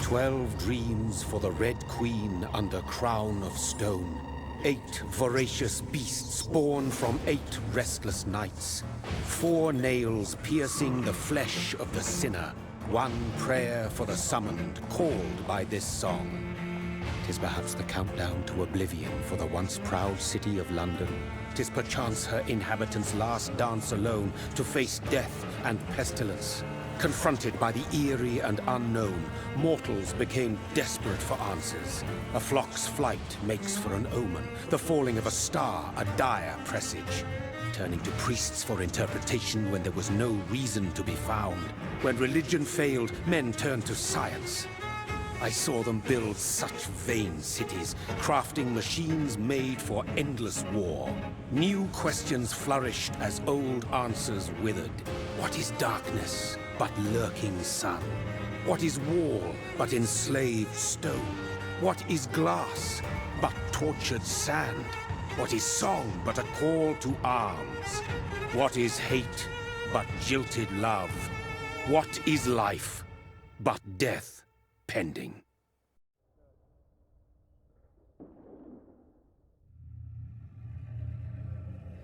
12 dreams for the Red Queen under crown of stone. 8 voracious beasts born from 8 restless nights. 4 nails piercing the flesh of the sinner. 1 prayer for the summoned, called by this song. 'Tis perhaps the countdown to oblivion for the once proud city of London. 'Tis perchance her inhabitants' last dance alone to face death and pestilence. Confronted by the eerie and unknown, mortals became desperate for answers. A flock's flight makes for an omen, the falling of a star a dire presage. Turning to priests for interpretation when there was no reason to be found. When religion failed, men turned to science. I saw them build such vain cities, crafting machines made for endless war. New questions flourished as old answers withered. What is darkness but lurking sun? What is wall but enslaved stone? What is glass but tortured sand? What is song but a call to arms? What is hate but jilted love? What is life but death pending?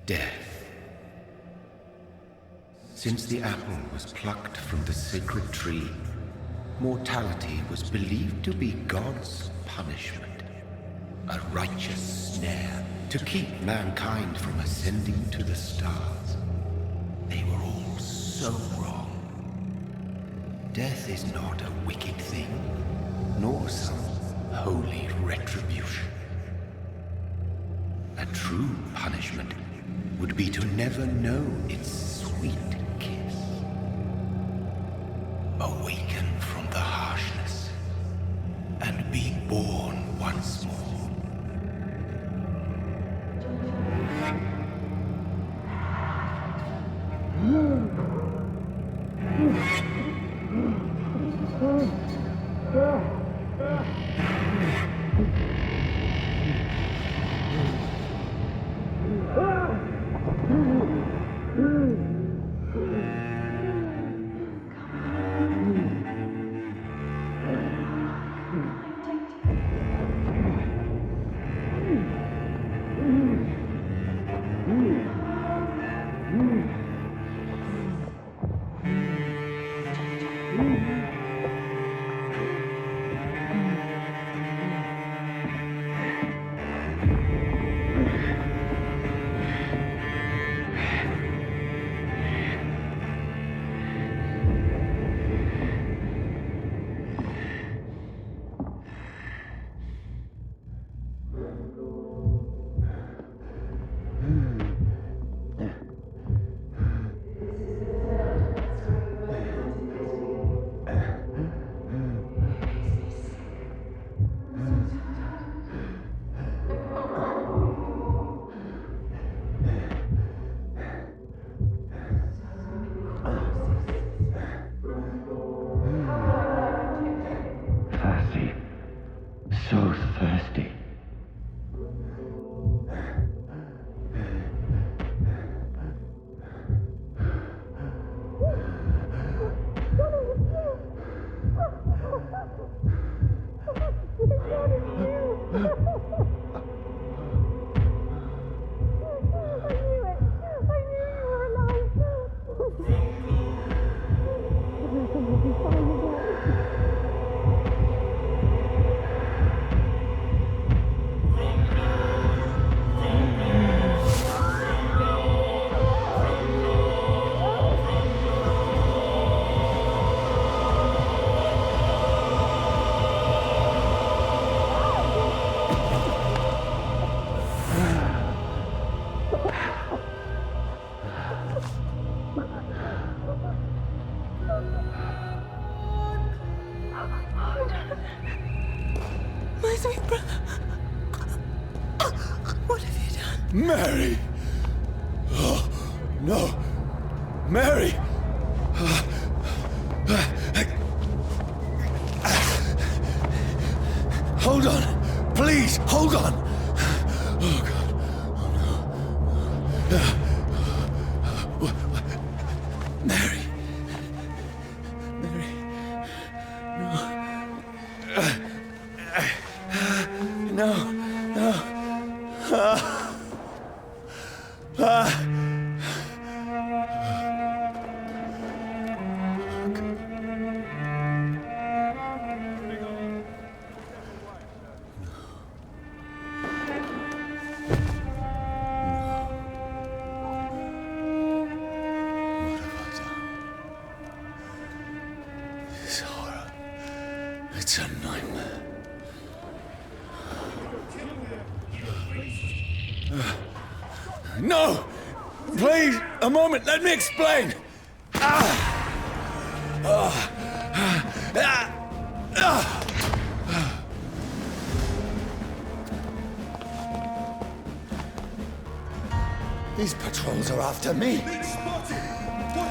Death. Since the apple was plucked from the sacred tree, mortality was believed to be God's punishment, a righteous snare to keep mankind from ascending to the stars. They were all so wrong. Death is not a wicked thing, nor some holy retribution. A true punishment would be to never know its sweet kiss. Awaken from the harshness and be born once more. Mary! Oh, no! Mary! Hold on! Please, hold on! Oh, God. Oh, no. Mary! Mary! No. This horror. It's a nightmare. No! Please, a moment, let me explain! These patrols are after me.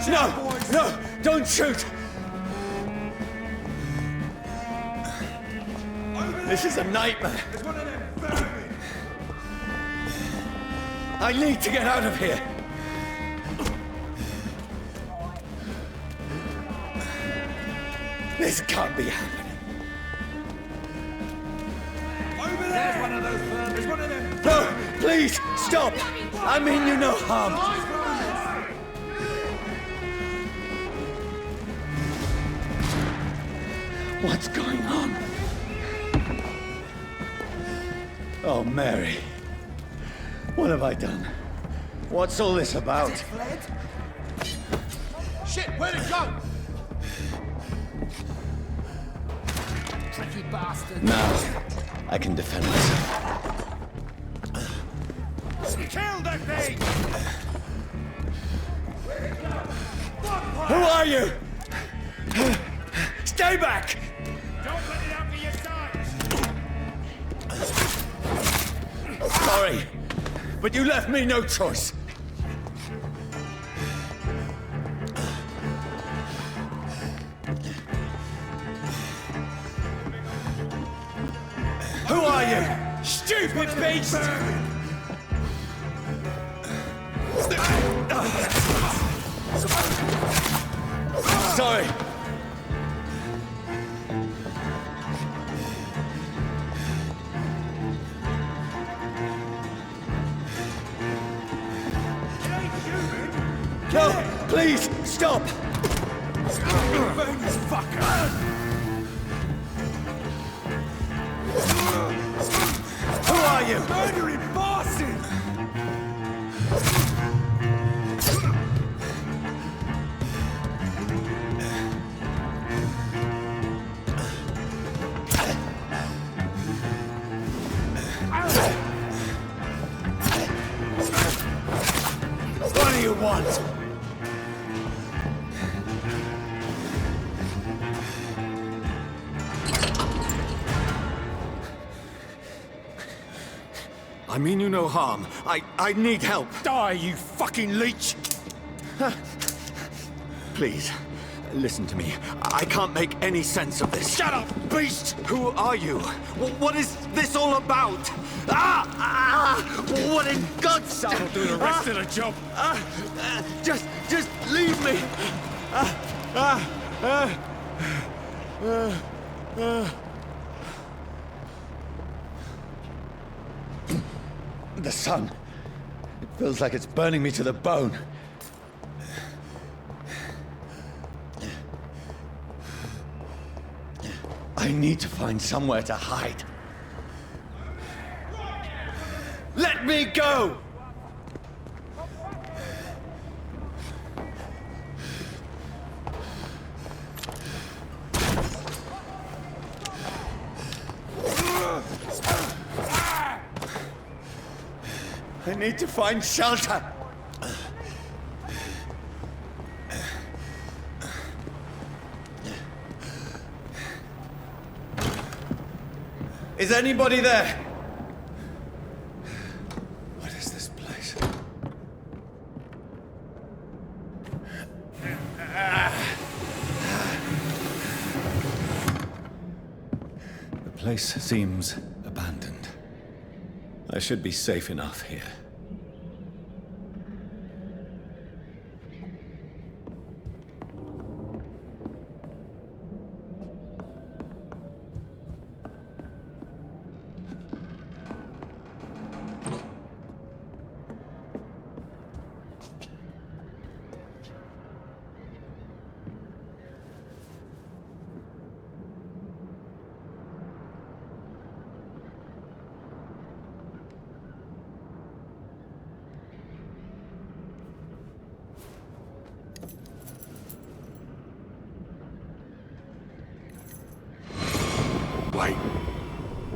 No! No! Don't shoot! This is a nightmare. I need to get out of here. This can't be happening. Over there! There's one of those birds. There's one of them. No, please, stop. I mean you no harm. What's going on? Oh, Mary. What have I done? What's all this about? Has it fled? Shit, where'd it go? Tricky bastard. Now, I can defend myself. Kill that thing! Who are you? Stay back! Don't let it out for your size! Sorry, but you left me no choice. Who are you? Stupid beast! Sorry. No, please, stop! Burn this fucker! Who are you? Murdering bastard! What do you want? I mean you no harm. I need help. Die, you fucking leech! Please, listen to me. I can't make any sense of this. Shut up, beast! Who are you? What is this all about? What in God's name? I'll do the rest of the job. Just leave me. The sun. It feels like it's burning me to the bone. I need to find somewhere to hide. Let me go! I need to find shelter. Is anybody there? What is this place? The place seems abandoned. I should be safe enough here.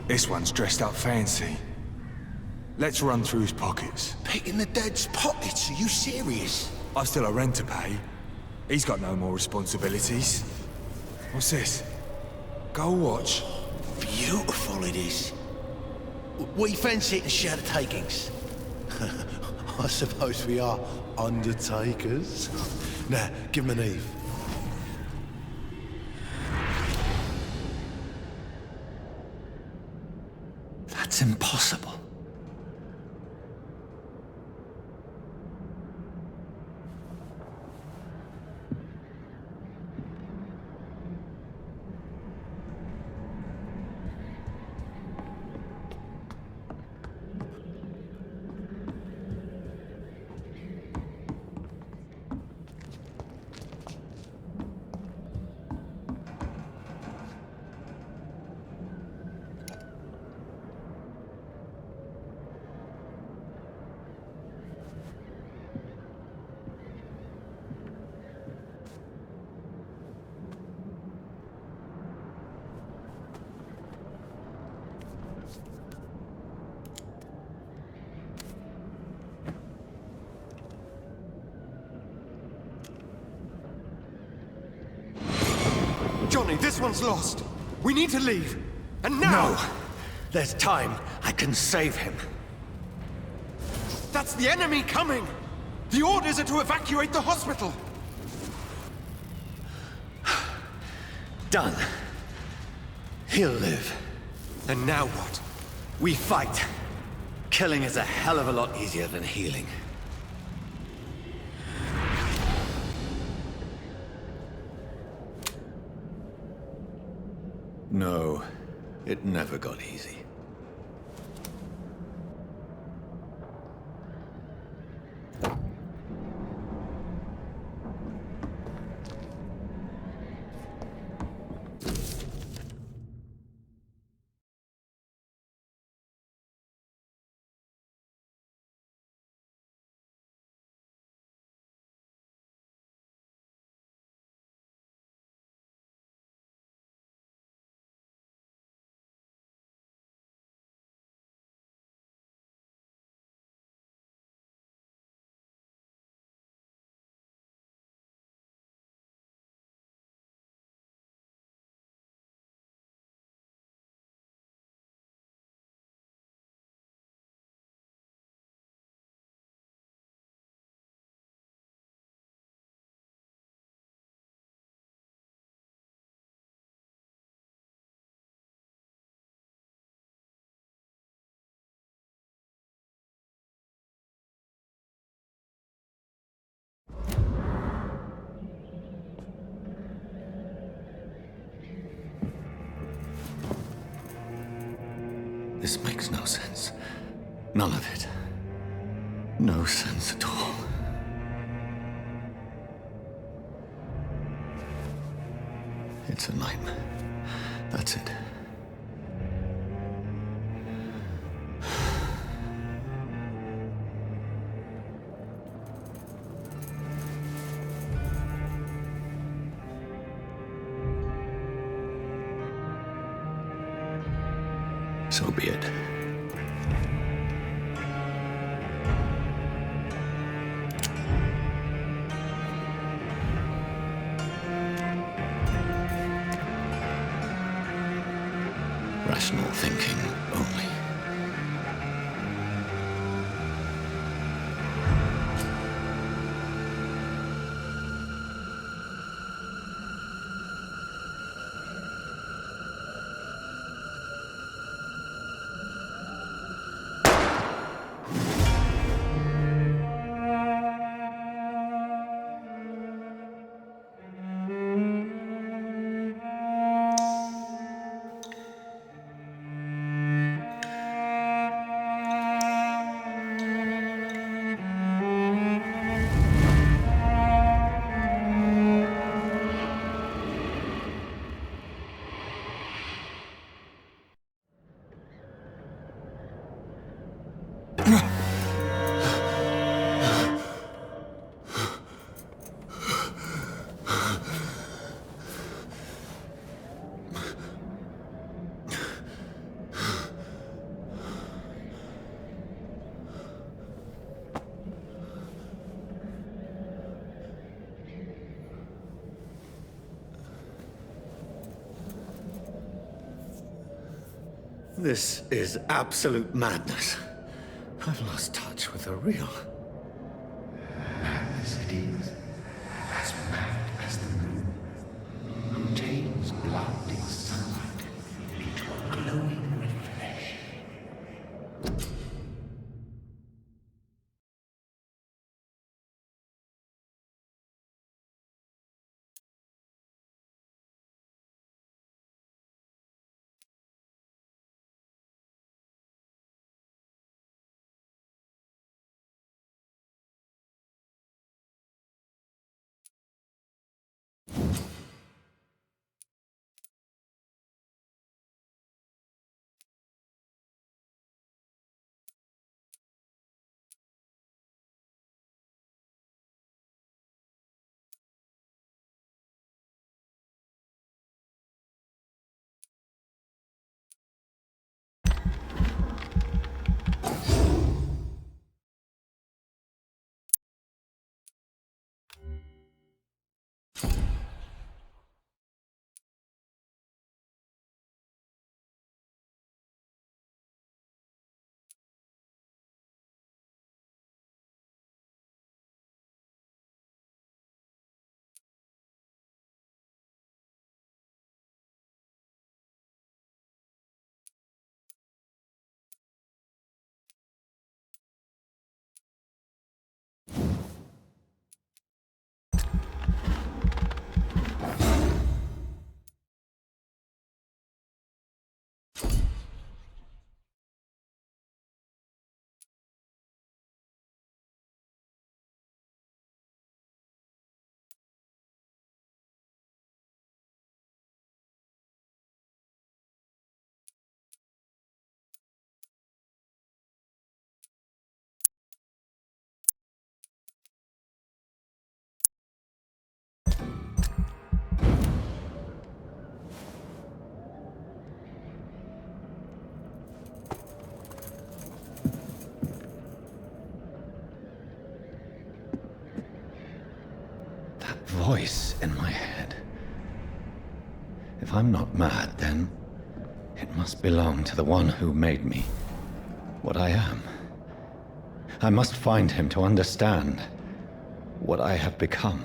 This one's dressed up fancy. Let's run through his pockets. Picking the dead's pockets? Are you serious? I've still a rent to pay. He's got no more responsibilities. What's this? Gold watch. Beautiful it is. We fancy it and share the takings. I suppose we are undertakers. Now, give him an Eve. That's impossible. Johnny, this one's lost. We need to leave. And now! No! There's time. I can save him. That's the enemy coming! The orders are to evacuate the hospital! Done. He'll live. And now what? We fight. Killing is a hell of a lot easier than healing. No, it never got easy. This makes no sense. None of it. No sense at all. It's a nightmare. That's it. So be it. Rational thinking only. This is absolute madness. I've lost touch with the real. Madness it is. As mad as the moon, who takes blinding sunlight into a glowing red flesh. Voice in my head. If I'm not mad, then it must belong to the one who made me what I am. I must find him to understand what I have become.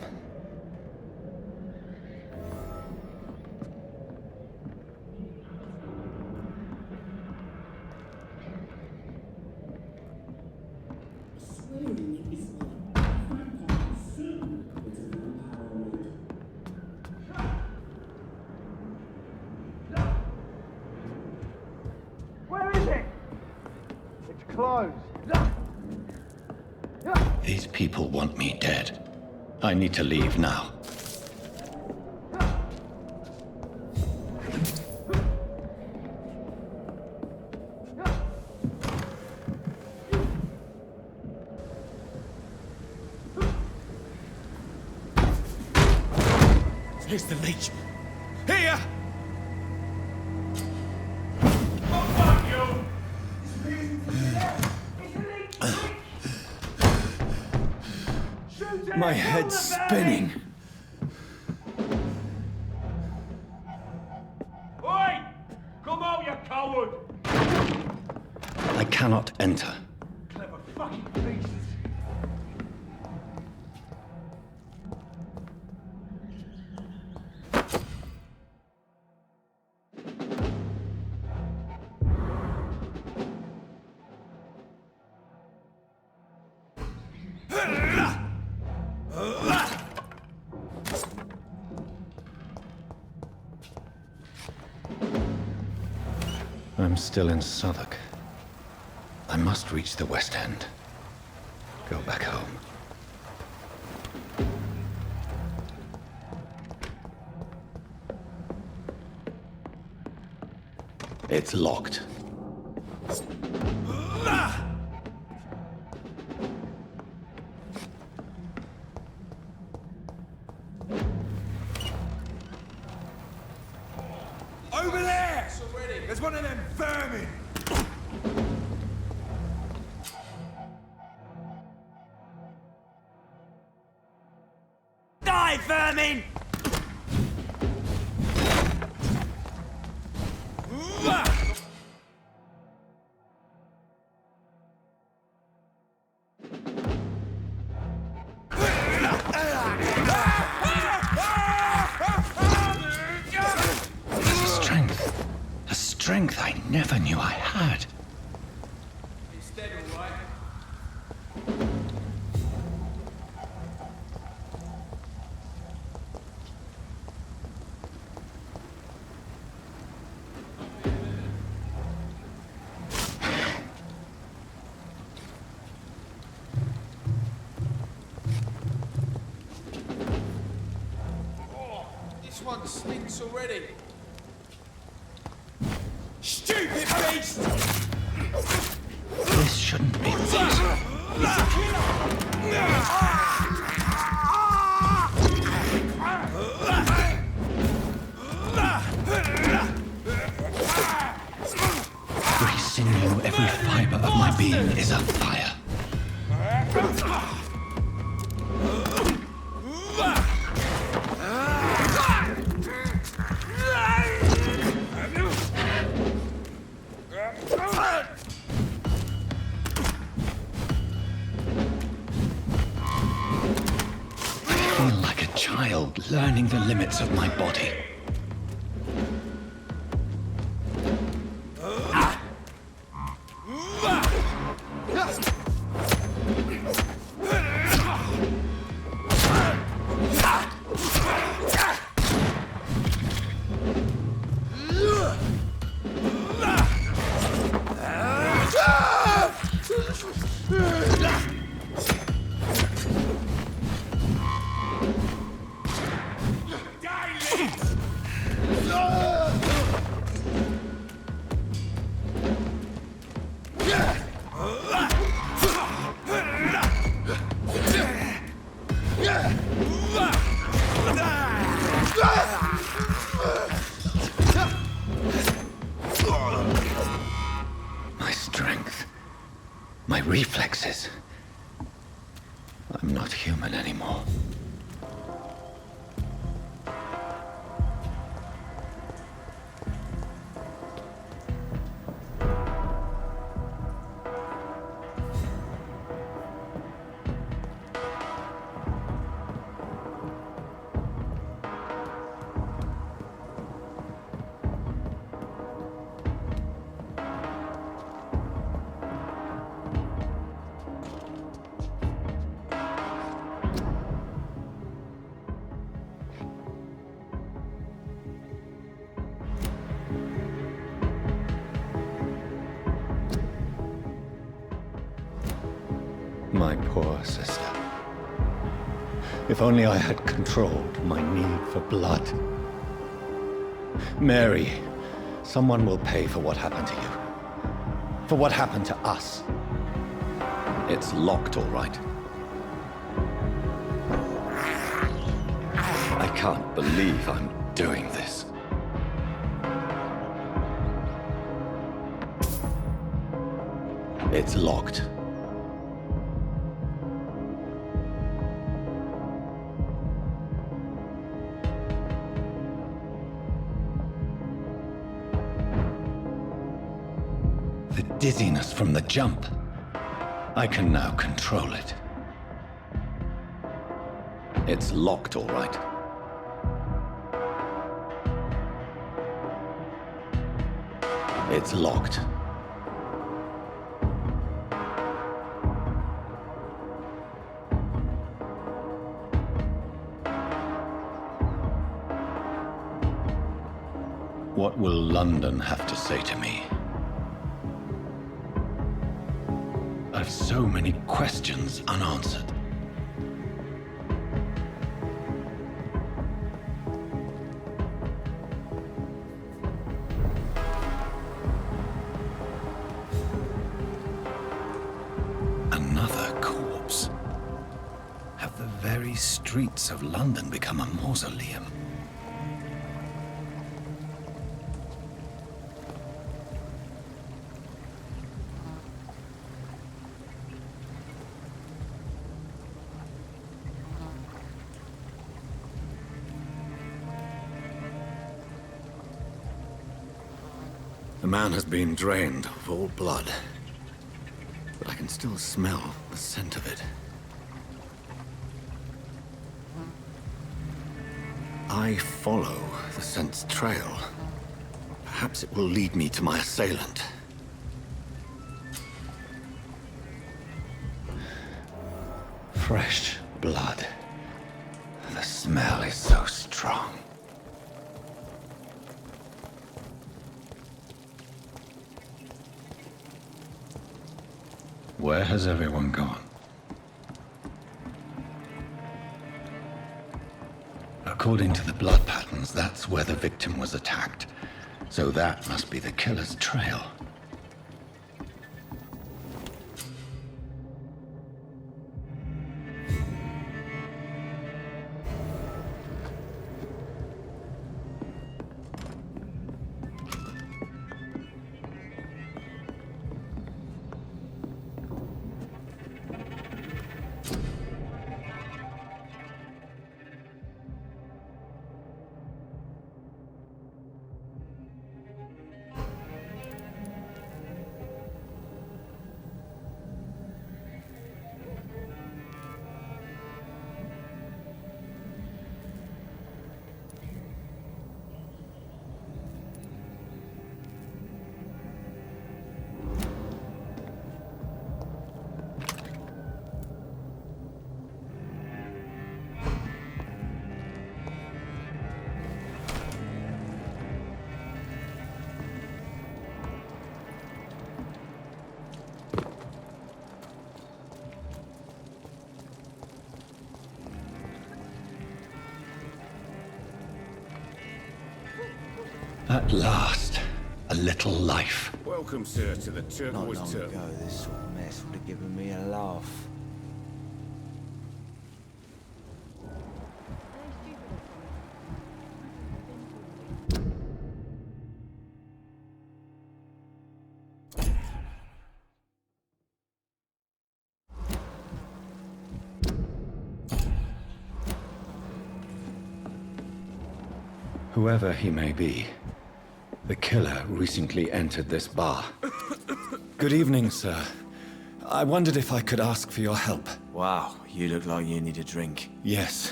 These people want me dead. I need to leave now. Here's the leech. Here! My head's spinning. Oi! Come out, you coward! I cannot enter. Clever fucking beasts! I'm still in Southwark. I must reach the West End. Go back home. It's locked. Over there! There's one of them vermin! Die, vermin! strength I never knew I had. He's dead, all right. This one stinks already. Stupid beast! This shouldn't be. Every sinew, every fiber of my being is on fire. I feel like a child learning the limits of my body. My strength, my reflexes. I'm not human anymore. My poor sister. If only I had controlled my need for blood. Mary, someone will pay for what happened to you. For what happened to us. It's locked, all right. I can't believe I'm doing this. It's locked. The dizziness from the jump. I can now control it. It's locked, all right. It's locked. What will London have to say to me? I've so many questions unanswered. Another corpse. Have the very streets of London become a mausoleum? The man has been drained of all blood, but I can still smell the scent of it. I follow the scent's trail. Perhaps it will lead me to my assailant. Fresh blood. The smell is so strong. Where has everyone gone? According to the blood patterns, that's where the victim was attacked. So that must be the killer's trail. At last, a little life. Welcome, sir, to the Not Turquoise long Turtle. ago, this sort of mess would have given me a laugh. Whoever he may be, the killer recently entered this bar. Good evening, sir. I wondered if I could ask for your help. Wow, you look like you need a drink. Yes.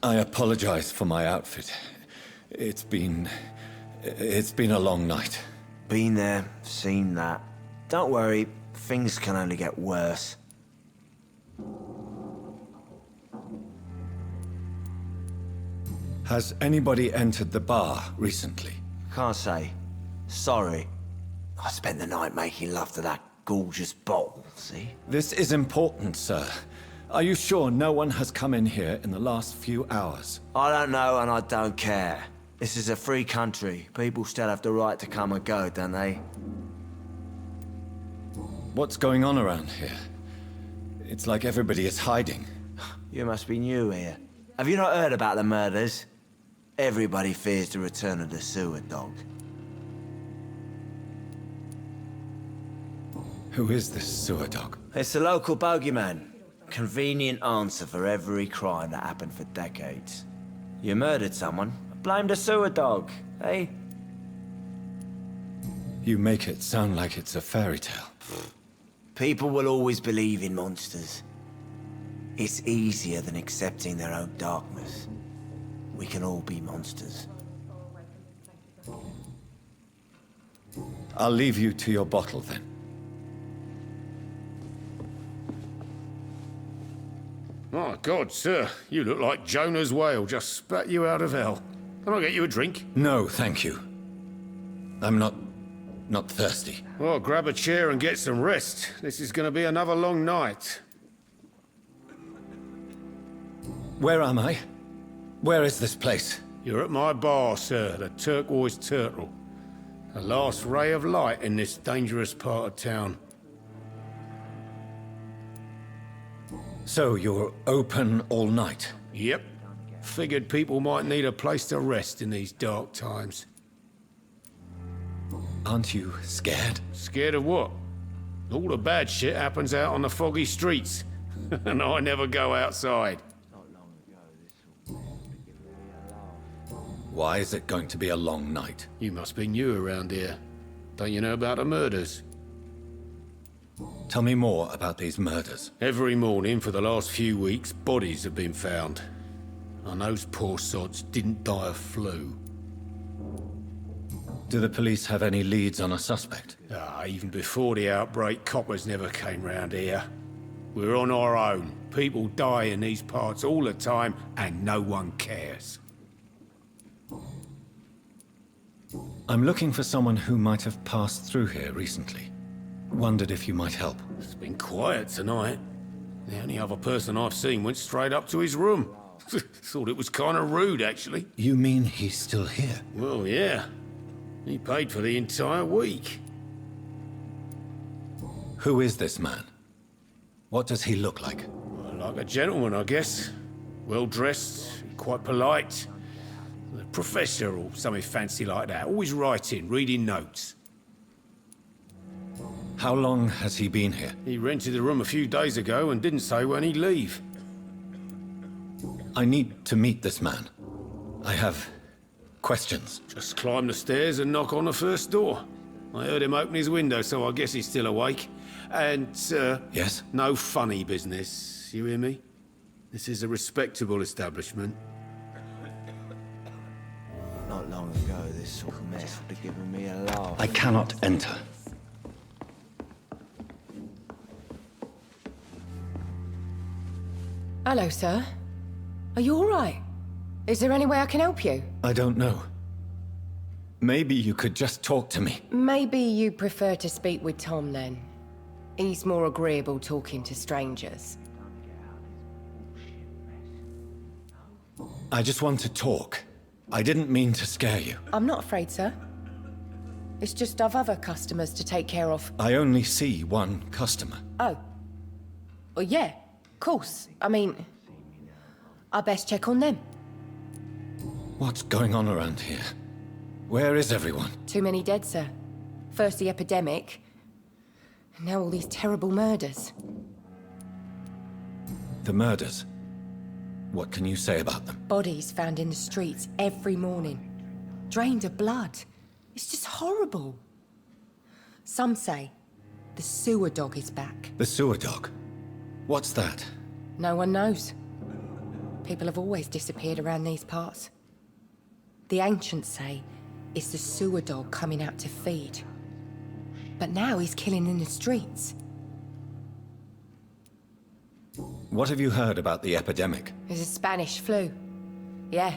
I apologize for my outfit. It's been a long night. Been there, seen that. Don't worry, things can only get worse. Has anybody entered the bar recently? Can't say. Sorry. I spent the night making love to that gorgeous bottle, see? This is important, sir. Are you sure no one has come in here in the last few hours? I don't know and I don't care. This is a free country. People still have the right to come and go, don't they? What's going on around here? It's like everybody is hiding. You must be new here. Have you not heard about the murders? Everybody fears the return of the sewer dog. Who is this sewer dog? It's the local bogeyman. Convenient answer for every crime that happened for decades. You murdered someone, blame the sewer dog, eh? You make it sound like it's a fairy tale. People will always believe in monsters. It's easier than accepting their own darkness. We can all be monsters. I'll leave you to your bottle then. My God, sir, you look like Jonah's whale just spat you out of hell. Can I get you a drink? No, thank you. I'm not thirsty. Well, grab a chair and get some rest. This is going to be another long night. Where am I? Where is this place? You're at my bar, sir, the Turquoise Turtle. The last ray of light in this dangerous part of town. So you're open all night? Yep. Figured people might need a place to rest in these dark times. Aren't you scared? Scared of what? All the bad shit happens out on the foggy streets. And I never go outside. Why is it going to be a long night? You must be new around here. Don't you know about the murders? Tell me more about these murders. Every morning for the last few weeks, bodies have been found. And those poor sods didn't die of flu. Do the police have any leads on a suspect? Even before the outbreak, coppers never came round here. We're on our own. People die in these parts all the time, and no one cares. I'm looking for someone who might have passed through here recently. Wondered if you might help. It's been quiet tonight. The only other person I've seen went straight up to his room. Thought it was kind of rude, actually. You mean he's still here? Well, yeah. He paid for the entire week. Who is this man? What does he look like? Well, like a gentleman, I guess. Well-dressed, quite polite. A professor or something fancy like that. Always writing, reading notes. How long has he been here? He rented the room a few days ago and didn't say when he'd leave. I need to meet this man. I have questions. Just climb the stairs and knock on the first door. I heard him open his window, so I guess he's still awake. And, Yes? no funny business. You hear me? This is a respectable establishment. Not long ago, this sort of mess would have given me a laugh. I cannot enter. Hello, sir. Are you all right? Is there any way I can help you? I don't know. Maybe you could just talk to me. Maybe you prefer to speak with Tom, then. He's more agreeable talking to strangers. I just want to talk. I didn't mean to scare you. I'm not afraid, sir. It's just I've other customers to take care of. I only see one customer. Oh. Well, yeah, of course. I mean, I best check on them. What's going on around here? Where is everyone? Too many dead, sir. First the epidemic, and now all these terrible murders. The murders. What can you say about them? Bodies found in the streets every morning. Drained of blood. It's just horrible. Some say the sewer dog is back. The sewer dog? What's that? No one knows. People have always disappeared around these parts. The ancients say it's the sewer dog coming out to feed. But now he's killing in the streets. What have you heard about the epidemic? There's a Spanish flu. Yeah,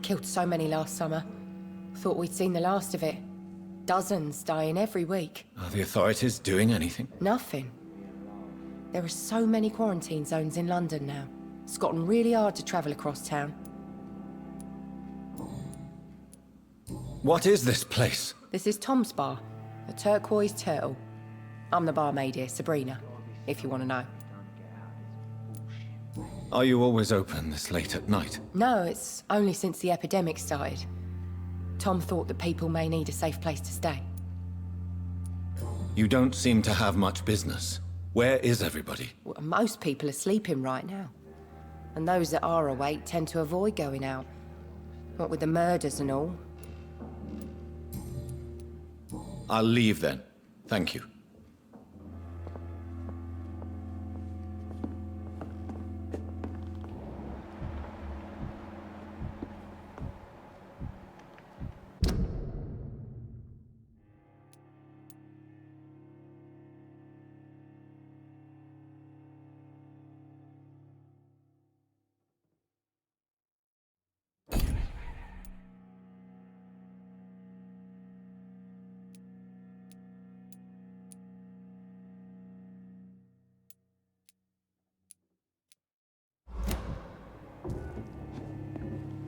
killed so many last summer. Thought we'd seen the last of it. Dozens dying every week. Are the authorities doing anything? Nothing. There are so many quarantine zones in London now. It's gotten really hard to travel across town. What is this place? This is Tom's bar, the Turquoise Turtle. I'm the barmaid here, Sabrina, if you want to know. Are you always open this late at night? No, it's only since the epidemic started. Tom thought that people may need a safe place to stay. You don't seem to have much business. Where is everybody? Well, most people are sleeping right now. And those that are awake tend to avoid going out. What with the murders and all. I'll leave then. Thank you.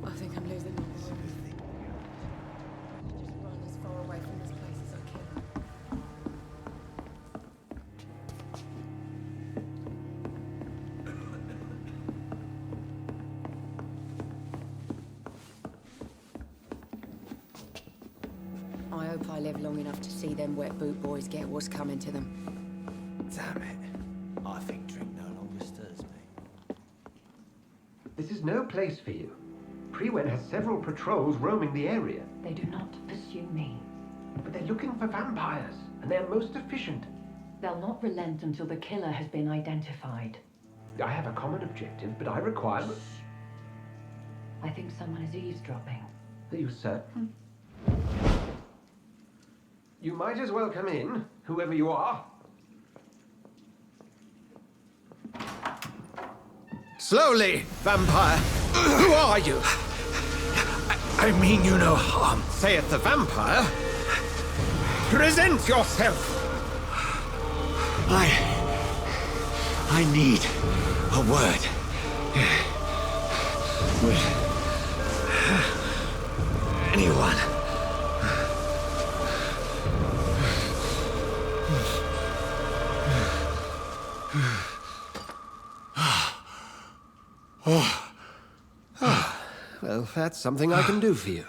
I think I'm losing my mind. Just run as far away from this place as I can. I hope I live long enough to see them wet boot boys get what's coming to them. Damn it. I think drink no longer stirs me. This is no place for you. Prewen has several patrols roaming the area. They do not pursue me. But they're looking for vampires, and they're most efficient. They'll not relent until the killer has been identified. I have a common objective, but I require... I think someone is eavesdropping. Are you certain? You might as well come in, whoever you are. Slowly, vampire! Who are you? I mean you no harm. Saith the vampire. Present yourself! I need a word. With anyone. Well, that's something I can do for you.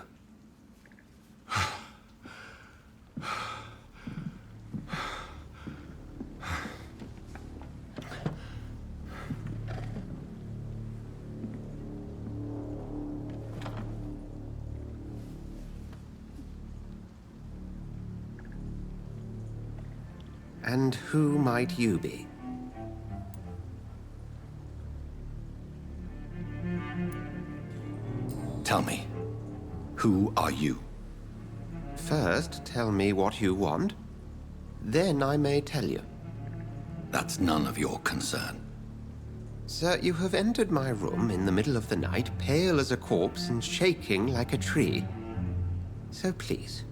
And who might you be? Tell me, who are you? First, tell me what you want. Then I may tell you. That's none of your concern. Sir, you have entered my room in the middle of the night, pale as a corpse and shaking like a tree. So please,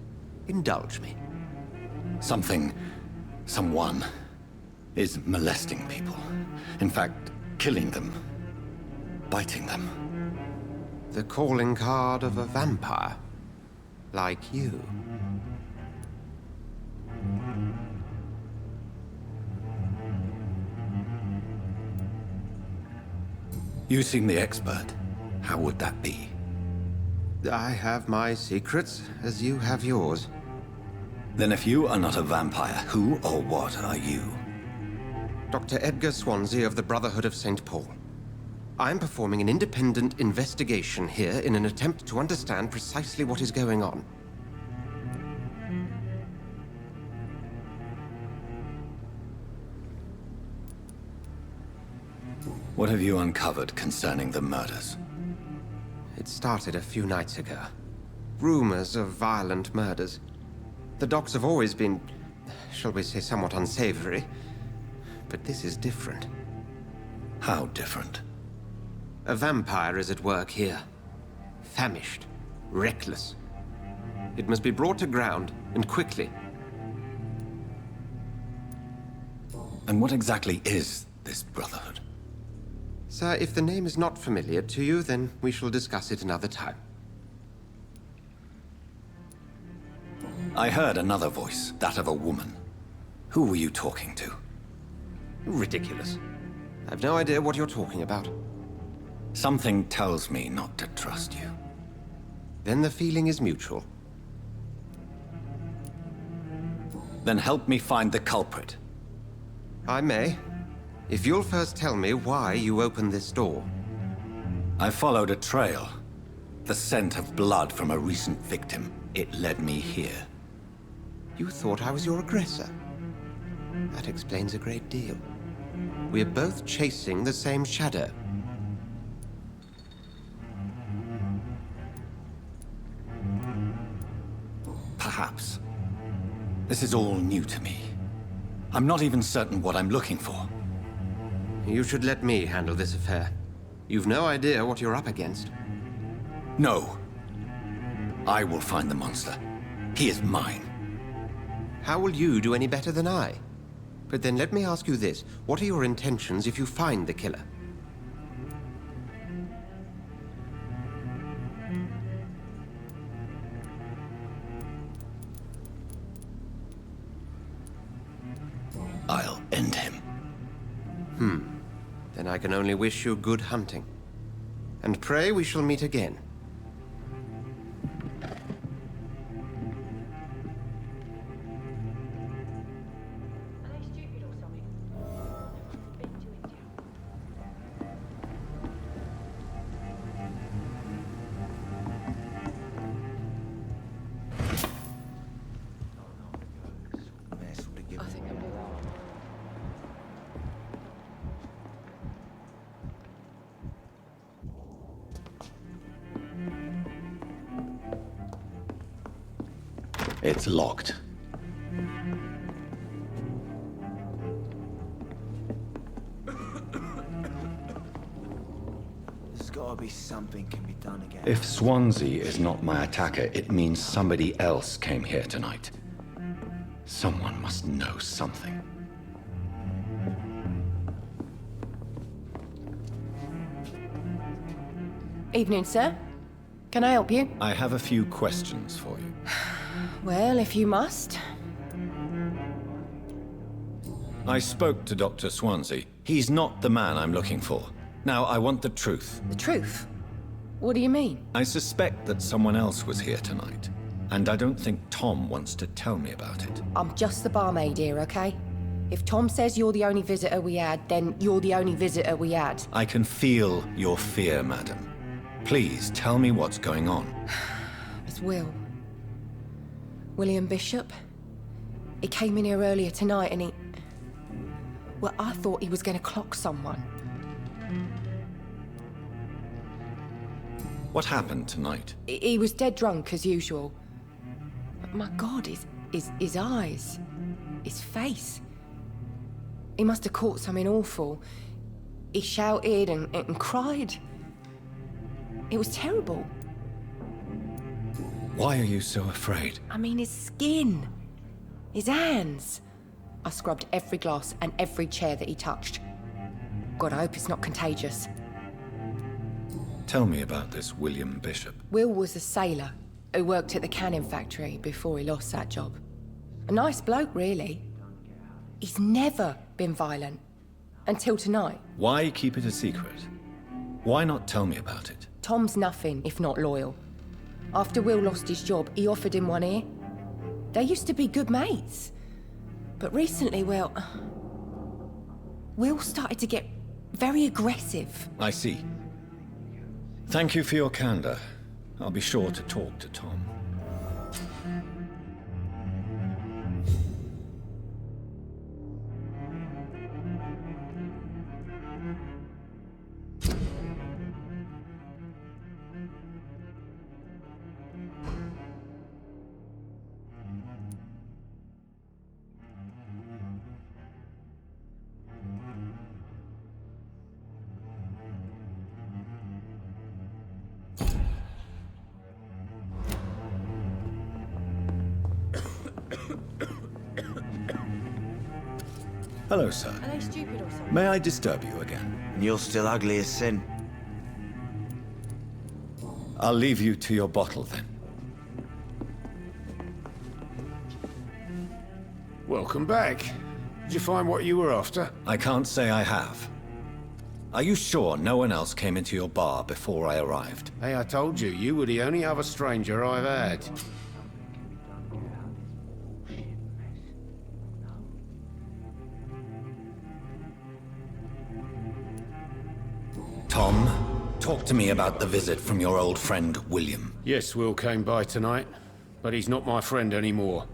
indulge me. Someone is molesting people. In fact, killing them. Biting them. The calling card of a vampire. Like you. You seem the expert. How would that be? I have my secrets, as you have yours. Then if you are not a vampire, who or what are you? Dr. Edgar Swansea of the Brotherhood of St. Paul. I'm performing an independent investigation here in an attempt to understand precisely what is going on. What have you uncovered concerning the murders? It started a few nights ago. Rumors of violent murders. The docs have always been, shall we say, somewhat unsavory. But this is different. How different? A vampire is at work here. Famished. Reckless. It must be brought to ground, and quickly. And what exactly is this Brotherhood? Sir, if the name is not familiar to you, then we shall discuss it another time. I heard another voice, that of a woman. Who were you talking to? Ridiculous. I've no idea what you're talking about. Something tells me not to trust you. Then the feeling is mutual. Then help me find the culprit. I may. If you'll first tell me why you opened this door. I followed a trail. The scent of blood from a recent victim. It led me here. You thought I was your aggressor. That explains a great deal. We're both chasing the same shadow. Perhaps. This is all new to me. I'm not even certain what I'm looking for. You should let me handle this affair. You've no idea what you're up against. No. I will find the monster. He is mine. How will you do any better than I? But then let me ask you this. What are your intentions if you find the killer? I'll end him. Then I can only wish you good hunting. And pray we shall meet again. It's locked. gotta be something can be done again. If Swansea is not my attacker, it means somebody else came here tonight. Someone must know something. Evening, sir. Can I help you? I have a few questions for you. Well, if you must. I spoke to Dr. Swansea. He's not the man I'm looking for. Now, I want the truth. The truth? What do you mean? I suspect that someone else was here tonight, and I don't think Tom wants to tell me about it. I'm just the barmaid here, okay? If Tom says you're the only visitor we had, then you're the only visitor we had. I can feel your fear, madam. Please, tell me what's going on. It's Will. William Bishop. He came in here earlier tonight and he... Well, I thought he was going to clock someone. What happened tonight? He was dead drunk, as usual. But my God, his eyes. His face. He must have caught something awful. He shouted and cried. It was terrible. Why are you so afraid? I mean, his skin. His hands. I scrubbed every glass and every chair that he touched. God, I hope it's not contagious. Tell me about this William Bishop. Will was a sailor who worked at the canning factory before he lost that job. A nice bloke, really. He's never been violent. Until tonight. Why keep it a secret? Why not tell me about it? Tom's nothing if not loyal. After Will lost his job, he offered him one ear. They used to be good mates. But recently, well... Will started to get very aggressive. I see. Thank you for your candor. I'll be sure to talk to Tom. Hello, sir. Are they stupid or something? May I disturb you again? And you're still ugly as sin. I'll leave you to your bottle, then. Welcome back. Did you find what you were after? I can't say I have. Are you sure no one else came into your bar before I arrived? Hey, I told you, you were the only other stranger I've had. Tom, talk to me about the visit from your old friend, William. Yes, Will came by tonight, but he's not my friend anymore.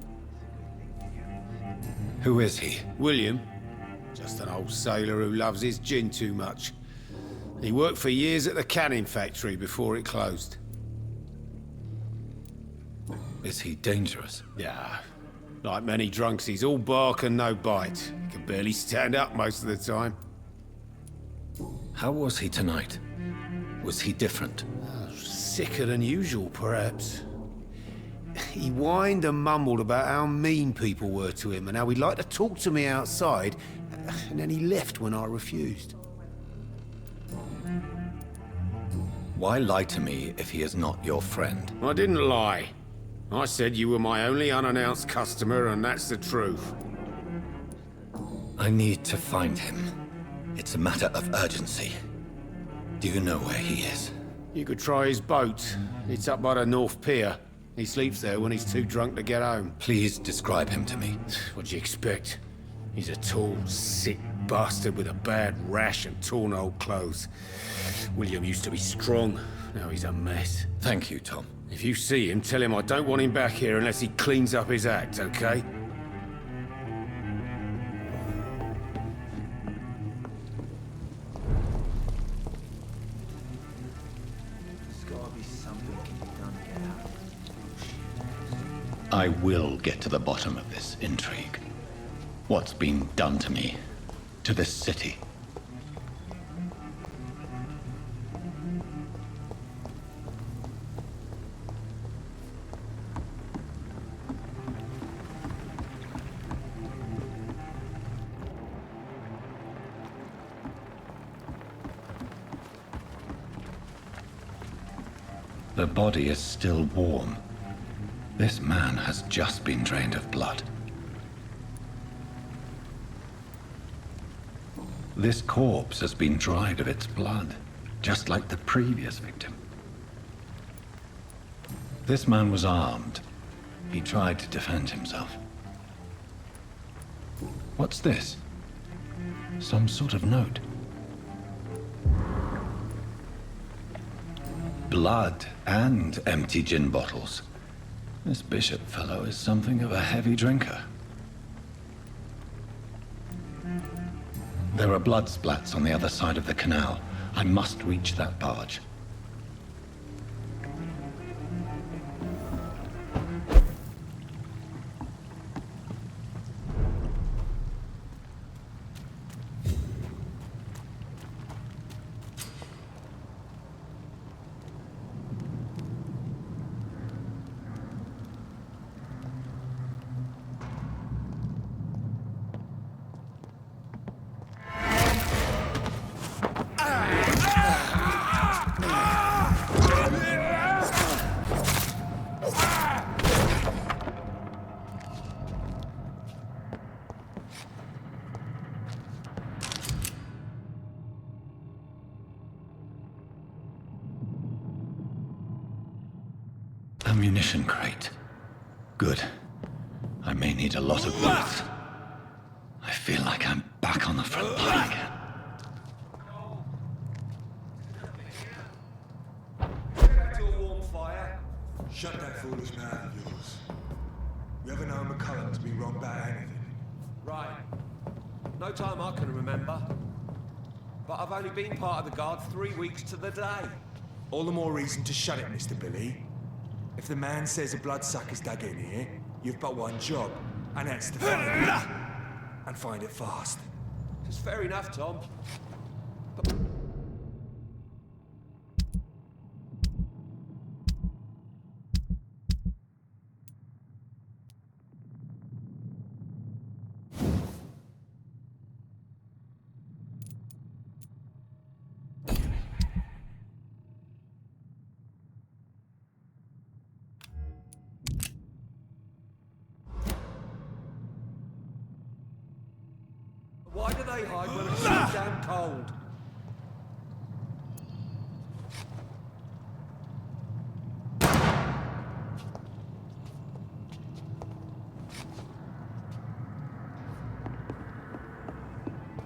Who is he? William? Just an old sailor who loves his gin too much. He worked for years at the canning factory before it closed. Is he dangerous? Yeah. Like many drunks, he's all bark and no bite. He can barely stand up most of the time. How was he tonight? Was he different? Sicker than usual, perhaps. He whined and mumbled about how mean people were to him and how he'd like to talk to me outside, and then he left when I refused. Why lie to me if he is not your friend? I didn't lie. I said you were my only unannounced customer, and that's the truth. I need to find him. It's a matter of urgency. Do you know where he is? You could try his boat. It's up by the North Pier. He sleeps there when he's too drunk to get home. Please describe him to me. What do you expect? He's a tall, sick bastard with a bad rash and torn old clothes. William used to be strong. Now he's a mess. Thank you, Tom. If you see him, tell him I don't want him back here unless he cleans up his act, okay? There's gotta be something can be done to get out. I will get to the bottom of this intrigue. What's been done to me, to this city. The body is still warm. This man has just been drained of blood. This corpse has been dried of its blood, just like the previous victim. This man was armed. He tried to defend himself. What's this? Some sort of note. Blood and empty gin bottles. This bishop fellow is something of a heavy drinker. There are blood splats on the other side of the canal. I must reach that barge. Ammunition crate. Good. I may need a lot of bullets. I feel like I'm back on the front line again. Back to a warm fire. Shut that foolish mouth of yours. You ever known McCullum to be wrong about anything? Right. No time I can remember. But I've only been part of the guard 3 weeks to the day. All the more reason to shut it, Mr. Billy. If the man says a bloodsucker's dug in here, you've but one job, and that's to find it. And find it fast. It's fair enough, Tom. Why do they hide when it's so damn cold?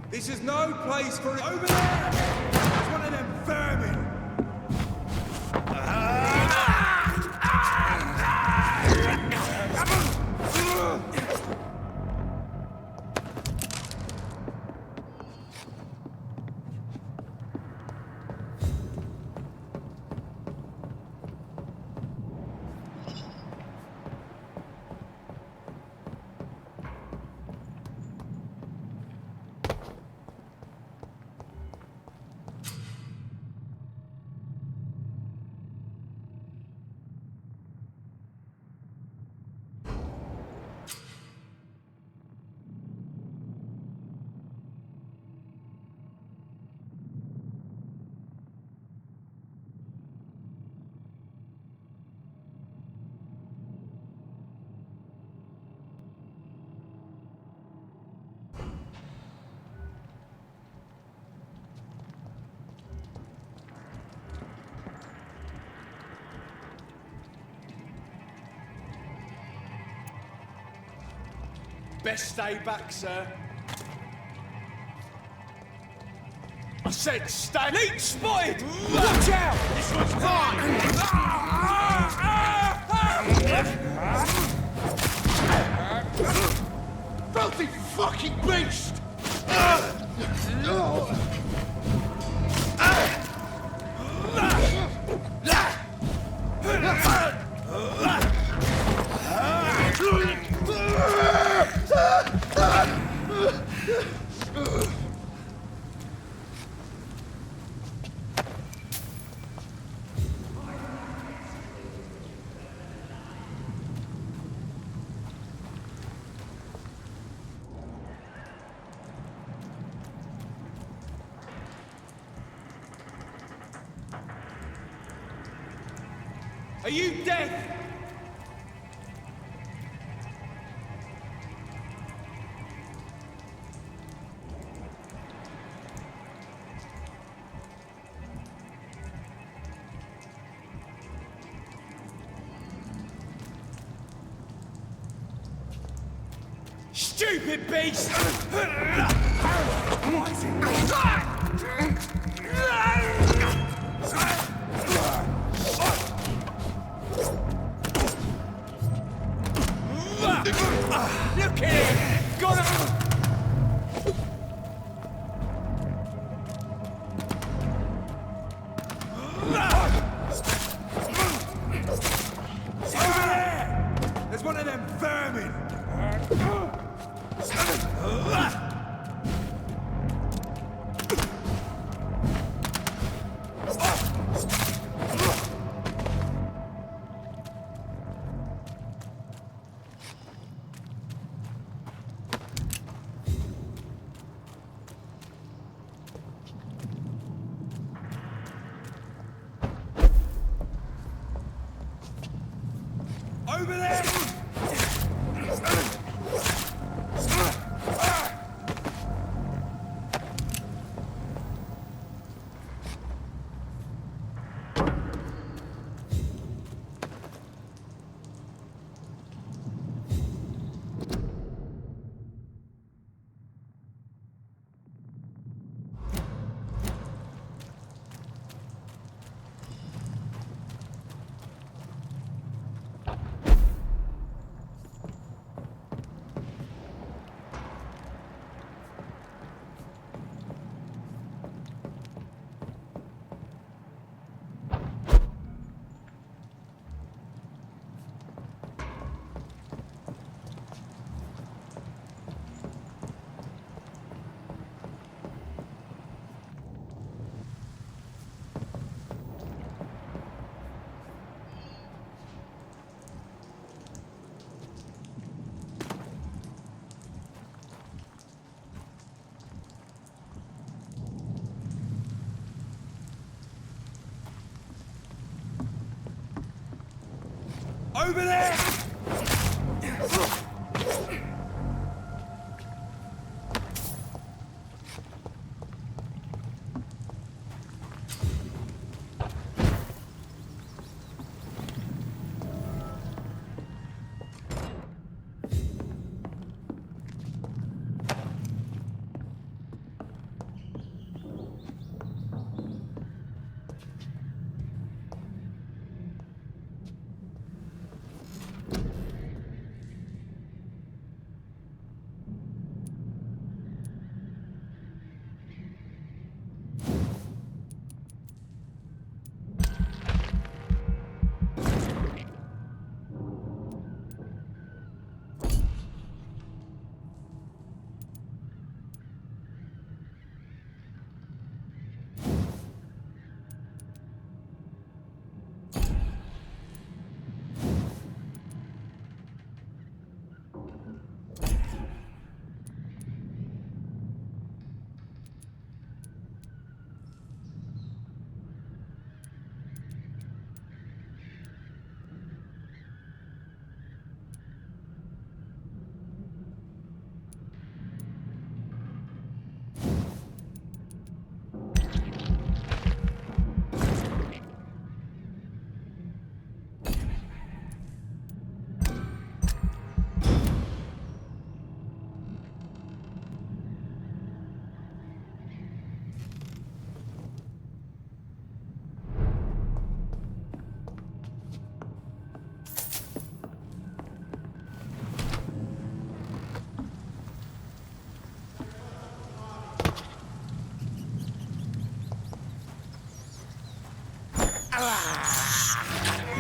This is no place for it. Over there! It's one of them vermin! Best stay back, sir. I said stay. Leech spotted! Watch out! This one's mine! Filthy fucking beast! Are you dead? Stupid beast! Look here! Got him! Over there! There's one of them vermin! Over there! Over there!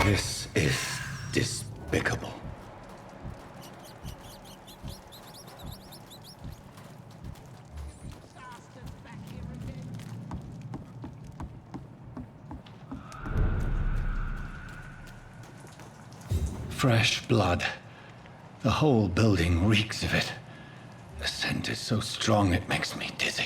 This is despicable. Fresh blood. The whole building reeks of it. The scent is so strong it makes me dizzy.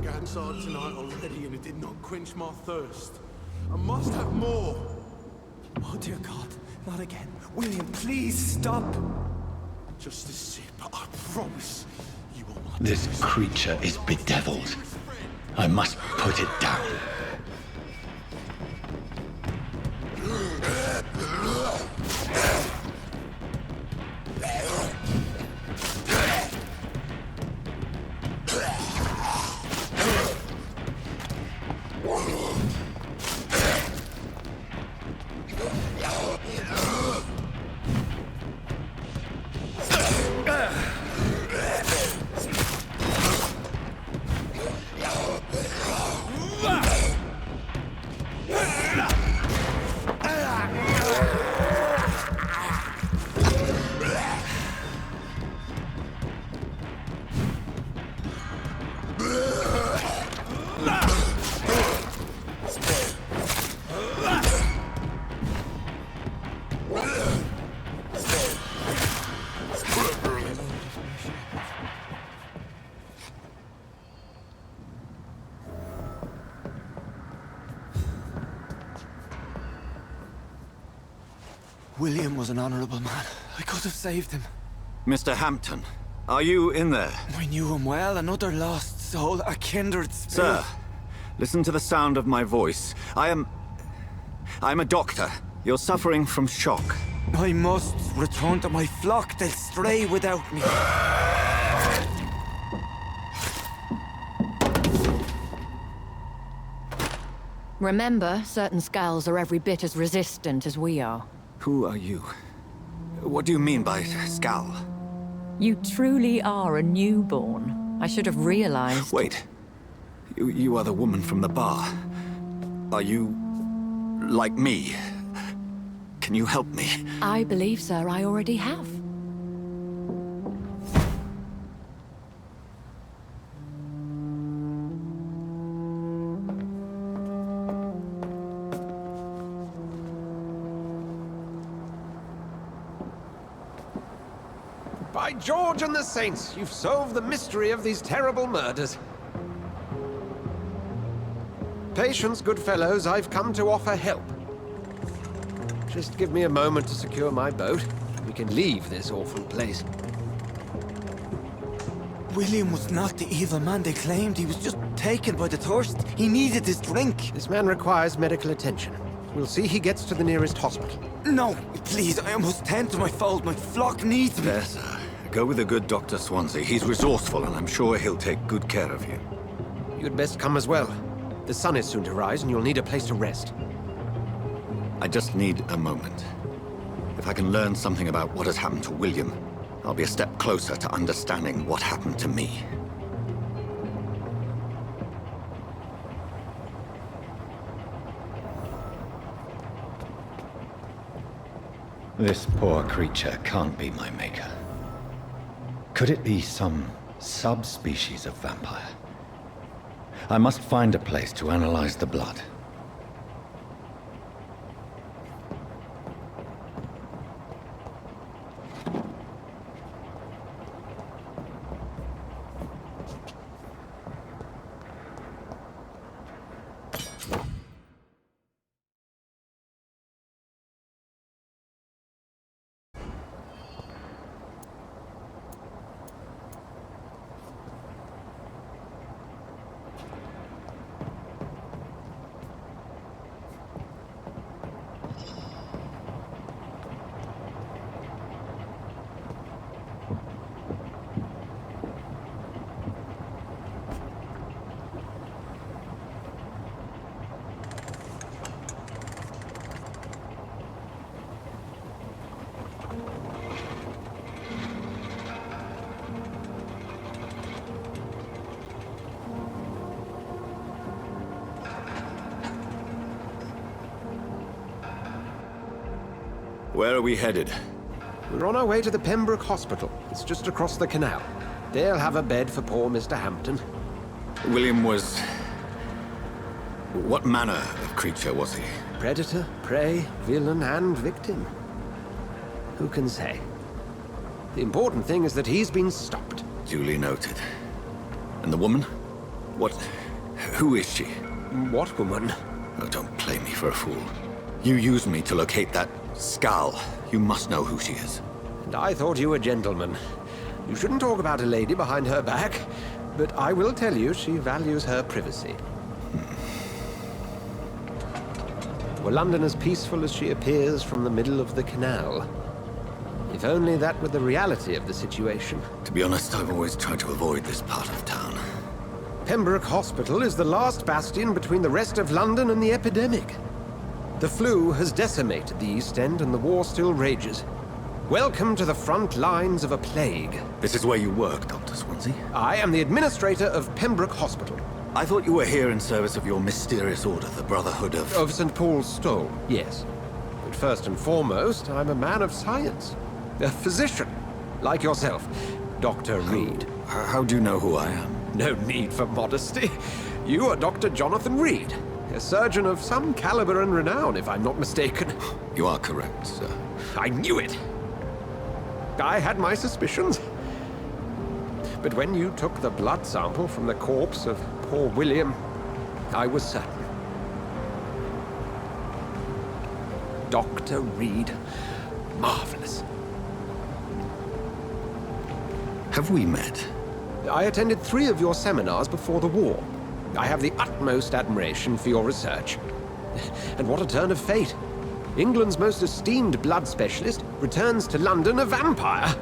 drunk outside tonight already and it did not quench my thirst. I must have more. Oh, dear God. Not again. William, please stop. Just a sip, I promise you will not. This creature is bedeviled. I must put it down. William was an honorable man. I could have saved him. Mr. Hampton, are you in there? I knew him well, another lost soul, a kindred spirit. Sir, listen to the sound of my voice. I'm a doctor. You're suffering from shock. I must return to my flock. They'll stray without me. Remember, certain skulls are every bit as resistant as we are. Who are you? What do you mean by Skal? You truly are a newborn. I should have realized. Wait. You are the woman from the bar. Are you... like me? Can you help me? I believe, sir, I already have. By George and the Saints, you've solved the mystery of these terrible murders. Patience, good fellows, I've come to offer help. Just give me a moment to secure my boat. We can leave this awful place. William was not the evil man they claimed. He was just taken by the thirst. He needed his drink. This man requires medical attention. We'll see he gets to the nearest hospital. No, please, I must tend to my fold. My flock needs me. Yes, sir. Go with the good Dr. Swansea. He's resourceful, and I'm sure he'll take good care of you. You'd best come as well. The sun is soon to rise, and you'll need a place to rest. I just need a moment. If I can learn something about what has happened to William, I'll be a step closer to understanding what happened to me. This poor creature can't be my maker. Could it be some subspecies of vampire? I must find a place to analyze the blood. Where are we headed? We're on our way to the Pembroke Hospital. It's just across the canal. They'll have a bed for poor Mr. Hampton. William was... what manner of creature was he? Predator, prey, villain, and victim. Who can say? The important thing is that he's been stopped. Duly noted. And the woman? What... who is she? What woman? Oh, don't play me for a fool. You used me to locate that skull. You must know who she is. And I thought you a gentleman. You shouldn't talk about a lady behind her back, but I will tell you she values her privacy. Were London as peaceful as she appears from the middle of the canal? If only that were the reality of the situation. To be honest, I've always tried to avoid this part of town. Pembroke Hospital is the last bastion between the rest of London and the epidemic. The flu has decimated the East End and the war still rages. Welcome to the front lines of a plague. This is where you work, Dr. Swansea? I am the administrator of Pembroke Hospital. I thought you were here in service of your mysterious order, the Brotherhood of... Of St. Paul's Stole, yes. But first and foremost, I'm a man of science. A physician, like yourself, Dr. Reed. How do you know who I am? No need for modesty. You are Dr. Jonathan Reed, a surgeon of some caliber and renown, if I'm not mistaken. You are correct, sir. I knew it! I had my suspicions. But when you took the blood sample from the corpse of poor William, I was certain. Dr. Reed. Marvelous. Have we met? I attended 3 of your seminars before the war. I have the utmost admiration for your research. And what a turn of fate. England's most esteemed blood specialist returns to London a vampire.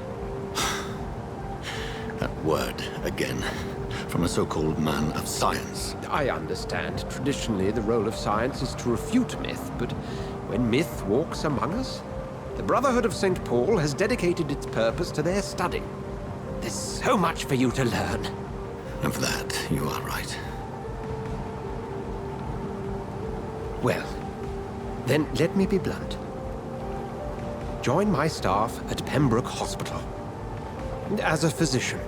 That word, again. From a so-called man of science. I understand. Traditionally, the role of science is to refute myth, but when myth walks among us, the Brotherhood of St. Paul has dedicated its purpose to their study. There's so much for you to learn. Of that, you are right. Well, then let me be blunt. Join my staff at Pembroke Hospital. As a physician.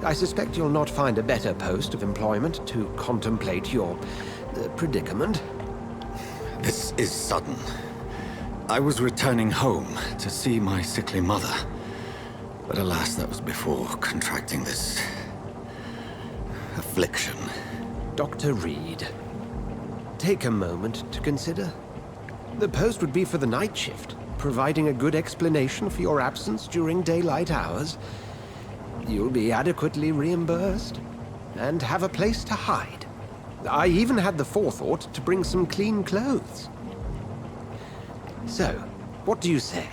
I suspect you'll not find a better post of employment to contemplate your predicament. This is sudden. I was returning home to see my sickly mother. But alas, that was before contracting this... affliction. Dr. Reed, take a moment to consider. The post would be for the night shift, providing a good explanation for your absence during daylight hours. You'll be adequately reimbursed, and have a place to hide. I even had the forethought to bring some clean clothes. So, what do you say?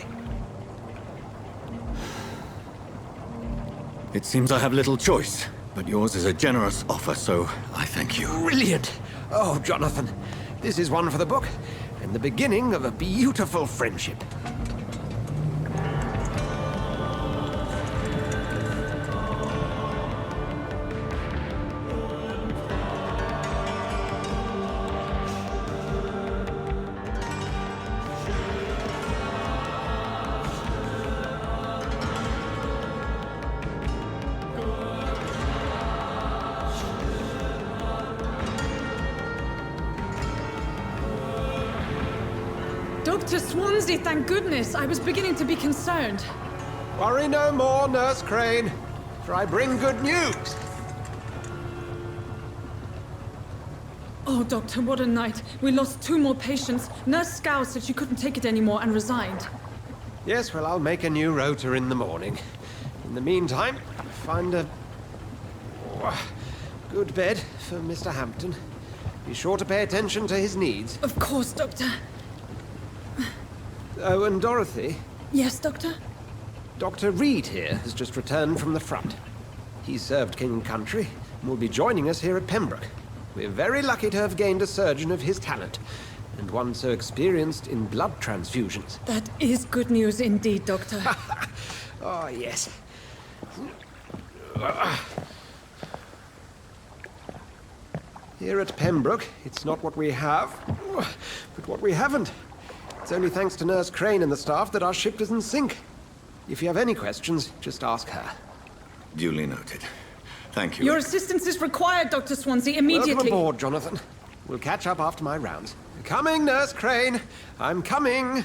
It seems I have little choice, but yours is a generous offer, so I thank you. Brilliant! Oh, Jonathan, this is one for the book, and the beginning of a beautiful friendship. Dr. Swansea, thank goodness. I was beginning to be concerned. Worry no more, Nurse Crane, for I bring good news. Oh, Doctor, what a night. We lost 2 more patients. Nurse Scow said she couldn't take it anymore and resigned. Yes, well, I'll make a new rota in the morning. In the meantime, find a good bed for Mr. Hampton. Be sure to pay attention to his needs. Of course, Doctor. Oh, and Dorothy? Yes, Doctor? Dr. Reed here has just returned from the front. He served King and Country and will be joining us here at Pembroke. We're very lucky to have gained a surgeon of his talent, and one so experienced in blood transfusions. That is good news indeed, Doctor. Oh, yes. Here at Pembroke, it's not what we have, but what we haven't. It's only thanks to Nurse Crane and the staff that our ship doesn't sink. If you have any questions, just ask her. Duly noted. Thank you. Your assistance is required, Dr. Swansea, immediately. Welcome aboard, Jonathan. We'll catch up after my rounds. Coming, Nurse Crane. I'm coming.